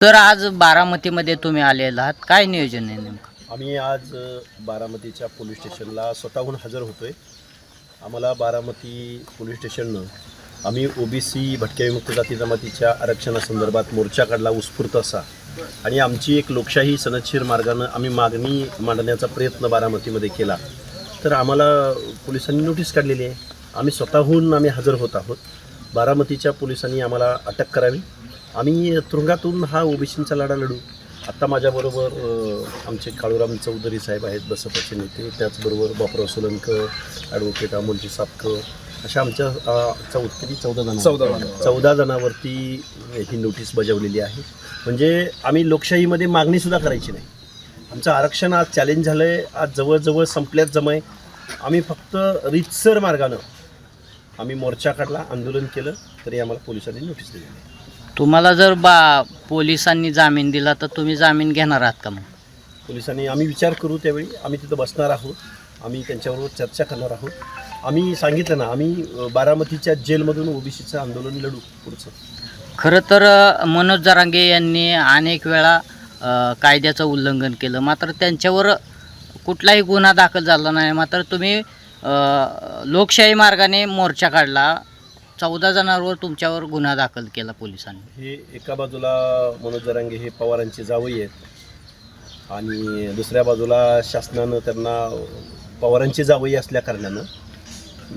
तर आज बारामतीमध्ये तुम्ही आलेला आहात, काय नियोजन आहे नेमकं? आम्ही आज बारामतीच्या पोलीस स्टेशनला स्वतःहून हजर होतो आहे. आम्हाला बारामती पोलीस स्टेशननं आम्ही ओबीसी भटक्या विमुक्त जाती जमातीच्या आरक्षणासंदर्भात मोर्चा काढला उत्स्फूर्त असा, आणि आमची एक लोकशाही सनदशीर मार्गानं आम्ही मागणी मांडण्याचा प्रयत्न बारामतीमध्ये केला. तर आम्हाला पोलिसांनी नोटीस काढलेली आहे. आम्ही स्वतःहून हजर होत आहोत. बारामतीच्या पोलिसांनी आम्हाला अटक करावी. आम्ही तुरुंगातून हा ओबीसींचा लढा लढू. आत्ता माझ्याबरोबर आमचे काळूराम चौधरी साहेब आहेत, बसपाचे नेते. त्याचबरोबर बापराव सोलनकर, ॲडव्होकेट अमोलजी सातकर, अशा आमच्या 14 जणांवरती ही नोटीस बजावलेली आहे. म्हणजे आम्ही लोकशाहीमध्ये मागणीसुद्धा करायची नाही. आमचं आरक्षण आज चॅलेंज झालं आहे, आज जवळजवळ संपल्यात जमाय. आम्ही फक्त रीतसर मार्गानं आम्ही मोर्चा काढला, आंदोलन केलं, तरी आम्हाला पोलिसांनी नोटीस दिली आहे. तुम्हाला जर पोलिसांनी जामीन दिला तर तुम्ही जामीन घेणार आहात का? मग पोलिसांनी आम्ही विचार करू, त्यावेळी आम्ही तिथं बसणार आहोत, आम्ही त्यांच्याबरोबर चर्चा करणार आहोत. आम्ही सांगितलं ना, आम्ही बारामतीच्या जेलमधून ओबीसीचं आंदोलन लढू पुढचं. खरं तर मनोज जरांगे यांनी अनेक वेळा कायद्याचं उल्लंघन केलं, मात्र त्यांच्यावर कुठलाही गुन्हा दाखल झाला नाही. मात्र तुम्ही लोकशाही मार्गाने मोर्चा काढला, 14 जणांवर तुमच्यावर गुन्हा दाखल केला पोलिसांनी. हे एका बाजूला मनोज जरांगे हे पवारांचे जावई आहेत, आणि दुसऱ्या बाजूला शासनानं त्यांना पवारांचे जावई असल्या कारणानं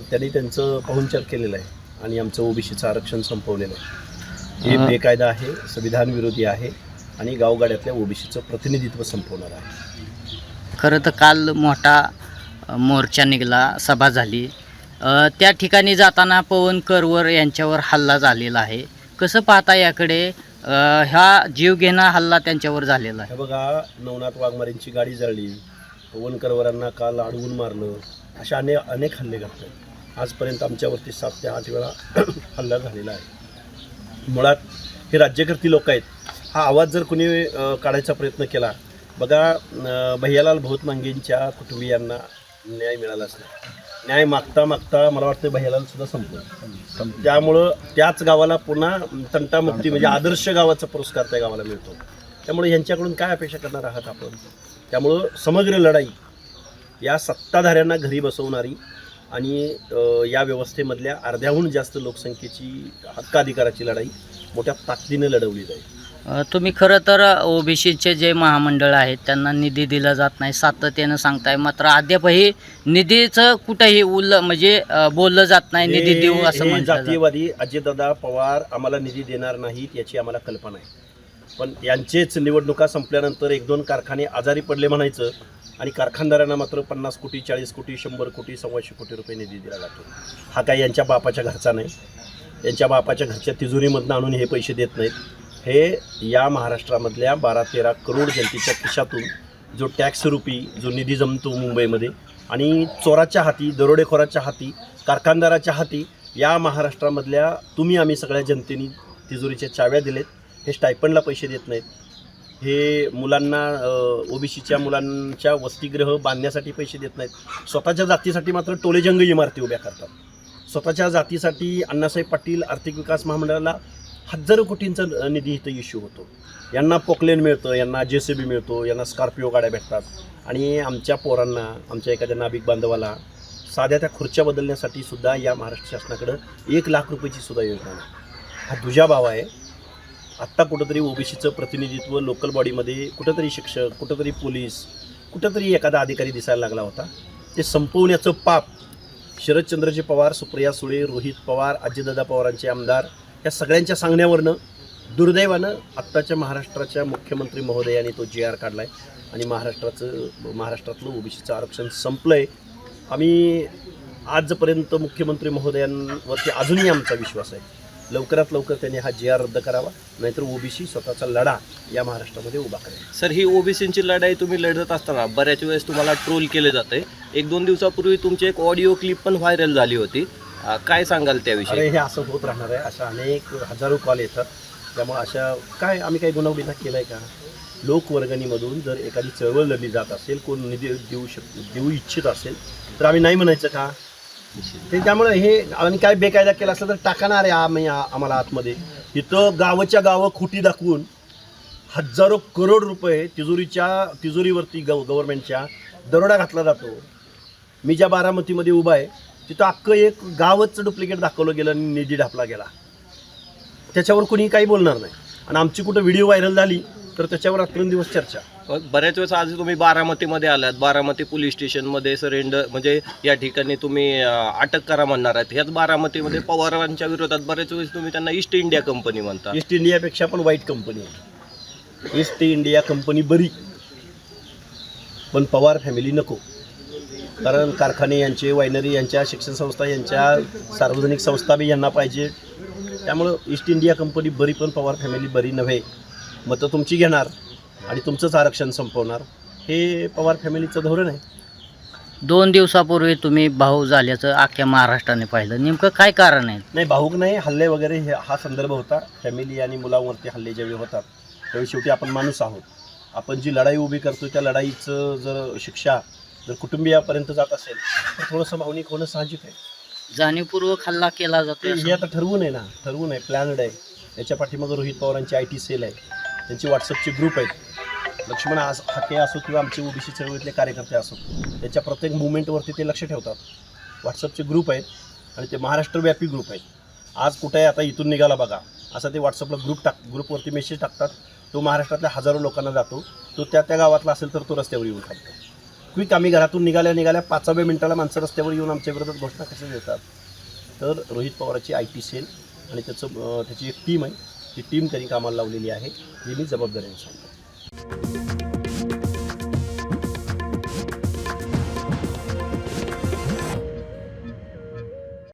त्यांनी त्यांचं पाहुणचार केलेलं आहे, आणि आमचं ओबीसीचं आरक्षण संपवलेलं आहे. हे बेकायदा आहे, संविधान विरोधी आहे, आणि गावगाड्यातल्या ओबीसीचं प्रतिनिधित्व संपवणार आहे. खरं तर काल मोठा मोर्चा निघाला, सभा झाली. त्या ठिकाणी जाताना पवन करवर यांच्यावर हल्ला झालेला आहे. कसं पाहता याकडे? हा जीवघेणा हल्ला त्यांच्यावर झालेला आहे. हे बघा, नवनाथ वाघमारेंची गाडी जळली, पवन करवरांना काल अडवून मारलं, अशा अनेक हल्ले घडतात. आजपर्यंत आमच्यावरती 7 ते 8 वेळा हल्ला झालेला आहे. मुळात हे राज्यकर्ती लोक आहेत. हा आवाज जर कुणी काढायचा प्रयत्न केला, बघा, भैयालाल भोत मांगेंच्या कुटुंबियांना न्याय मिळालाच नाही. न्याय मागता मागता मला वाटतं भैयालाल सुद्धा संपलं. त्यामुळं त्याच गावाला पुन्हा तंटामुक्ती म्हणजे आदर्श गावाचा पुरस्कार त्या गावाला मिळतो. त्यामुळे यांच्याकडून काय अपेक्षा करणार आहात आपण? त्यामुळं समग्र लढाई या सत्ताधाऱ्यांना घरी बसवणारी, आणि या व्यवस्थेमधल्या अर्ध्याहून जास्त लोकसंख्येची हक्काधिकाराची लढाई मोठ्या ताकदीने लढवली जाईल. तुम्ही खरं तर ओबीसीचे जे महामंडळ आहेत त्यांना निधी दिला जात नाही सातत्यानं सांगताय, मात्र अद्यापही निधीचं कुठंही म्हणजे बोललं जात नाही, निधी देऊ असं म्हणतात. जातीयवादी अजितदादा पवार आम्हाला निधी देणार नाहीत याची आम्हाला कल्पना आहे. पण यांचेच निवडणुका संपल्यानंतर 1-2 कारखाने आजारी पडले म्हणायचं, आणि कारखानदारांना मात्र 50 कोटी, 40 कोटी, 100 कोटी, 125 कोटी रुपये निधी दिला जातो. हा काही यांच्या बापाच्या घरचा नाही. यांच्या बापाच्या घरच्या तिजोरीमधनं आणून हे पैसे देत नाहीत. हे या महाराष्ट्रामधल्या 12-13 करोड जनतेच्या खिशातून जो टॅक्स रुपी जो निधी जमतो मुंबईमध्ये, आणि चोराच्या हाती, दरोडेखोराच्या हाती, कारखानदाराच्या हाती या महाराष्ट्रामधल्या आम्ही सगळ्या जनतेने तिजोरीच्या चाव्या दिलेत. हे स्टायपंडला पैसे देत नाहीत. हे मुलांना, ओबीसीच्या मुलांच्या वसतिगृह बांधण्यासाठी पैसे देत नाहीत. स्वतःच्या जातीसाठी मात्र टोलेजंग इमारती उभ्या करतात. स्वतःच्या जातीसाठी अण्णासाहेब पाटील आर्थिक विकास महामंडळाला हजारो कोटींचा निधी इथं इश्यू होतो. यांना पोकलेन मिळतं, यांना JCB मिळतो, यांना स्कॉर्पिओ गाड्या भेटतात, आणि आमच्या पोरांना, आमच्या एखाद्या नाभिक बांधवाला साध्या त्या खुर्च्या बदलण्यासाठी सुद्धा या महाराष्ट्र शासनाकडं 1 लाख रुपयाची सुद्धा योजना नाही. हा दुजाभाव आहे. आत्ता कुठंतरी ओबीसीचं प्रतिनिधित्व लोकल बॉडीमध्ये कुठंतरी शिक्षक, कुठंतरी पोलीस, कुठंतरी एखादा अधिकारी दिसायला लागला होता. ते संपवण्याचं पाप शरदचंद्रजी पवार, सुप्रिया सुळे, रोहित पवार, अजितदादा पवारांचे आमदार या सगळ्यांच्या सांगण्यावरनं दुर्दैवानं आत्ताच्या महाराष्ट्राच्या मुख्यमंत्री महोदयांनी तो GR काढला आहे, आणि महाराष्ट्रातलं ओबीसीचं आरक्षण संपलं आहे. आम्ही आजपर्यंत मुख्यमंत्री महोदयांवरती अजूनही आमचा विश्वास आहे. लवकरात लवकर त्यांनी हा GR रद्द करावा, नाहीतर ओबीसी स्वतःचा लढा या महाराष्ट्रामध्ये उभा करेल. सर, ही ओबीसींची लढाई तुम्ही लढत असताना बऱ्याच वेळेस तुम्हाला ट्रोल केले जाते. 1-2 दिवसापूर्वी तुमची एक ऑडिओ क्लिप पण व्हायरल झाली होती. काय सांगाल त्याविषयी? अरे, हे असं होत राहणार आहे. अशा अनेक हजारो कॉल येतात. त्यामुळे अशा आम्ही काही गुन्हा केला आहे का? लोकवर्गणीमधून जर एखादी चळवळ लढली जात असेल, कोण निधी देऊ इच्छित असेल, तर आम्ही नाही म्हणायचं का? त्यामुळे हे आणि काय बेकायदा केला असला तर टाकणार आहे आम्हाला आतमध्ये. इथं गावच्या गावं खुटी दाखवून हजारो करोड रुपये तिजोरीवरती गव्हर्नमेंटच्या दरोडा घातला जातो. मी ज्या बारामतीमध्ये उभा आहे तिथं अख्खं एक गावच डुप्लिकेट दाखवलं गेलं आणि निधी ढापला गेला. त्याच्यावर कोणी काही बोलणार नाही. आणि आमची कुठं व्हिडिओ व्हायरल झाली तर त्याच्यावर रात्रंदिवस चर्चा. बऱ्याच वेळेस आज तुम्ही बारामतीमध्ये आलात, बारामती पोलीस स्टेशनमध्ये सरेंडर म्हणजे या ठिकाणी तुम्ही अटक करा म्हणणार आहेत. ह्याच बारामतीमध्ये पवारांच्या विरोधात बऱ्याच वेळेस तुम्ही त्यांना ईस्ट इंडिया कंपनी म्हणता. ईस्ट इंडियापेक्षा पण वाईट कंपनी आहे. ईस्ट इंडिया कंपनी बरी, पण पवार फॅमिली नको. कारण कारखाने यांचे, वायनरी यांच्या, शिक्षण संस्था यांच्या, सार्वजनिक संस्था बी यांना पाहिजे. त्यामुळं ईस्ट इंडिया कंपनी बरी, पण पवार फॅमिली बरी नव्हे. मतं तुमची घेणार आणि तुमचंच आरक्षण संपवणार, हे पवार फॅमिलीचं धोरण आहे. 2 दिवसापूर्वी तुम्ही भाऊ झाल्याचं अख्ख्या महाराष्ट्राने पाहिलं, नेमकं काय कारण आहे? नाही, भाऊक नाही, हल्ले वगैरे हा संदर्भ होता. फॅमिली आणि मुलांवरती हल्ले ज्यावेळी होतात त्यावेळी शेवटी आपण माणूस आहोत. आपण जी लढाई उभी करतो त्या लढाईचं जर शिक्षा जर कुटुंबियापर्यंत जात असेल तर थोडंसं भावनिक होणं साहजिक आहे. जाणीवपूर्वक हल्ला केला जातो. हे आता ठरवून आहे ना, ठरवून आहे, प्लॅनड आहे. याच्या पाठीमागं रोहित पवारांची IT सेल आहे, त्यांची व्हॉट्सअपचे ग्रुप आहेत. लक्ष्मण हाके असो किंवा आमचे ओबीसी चळवळीतले कार्यकर्ते असो, त्याच्या प्रत्येक मुवमेंटवरती ते लक्ष ठेवतात. व्हॉट्सअपचे ग्रुप आहेत आणि ते महाराष्ट्रव्यापी ग्रुप आहेत. आज कुठे आहे, आता इथून निघाला बघा, असा ते व्हॉट्सअपला ग्रुपवरती मेसेज टाकतात. तो महाराष्ट्रातल्या हजारो लोकांना जातो. तो त्या गावातला असेल तर तो रस्त्यावर येऊन थांबतो. क्विक आम्ही घरातून निघाल्या 5व्या मिनिटाला माणसं रस्त्यावर येऊन आमच्या विरोधात घोषणा कशा देतात. तर रोहित पवाराची IT सेल आणि त्याची एक टीम आहे, ती टीम त्यांनी कामाला लावलेली आहे, ही मी जबाबदारीने सांगतो.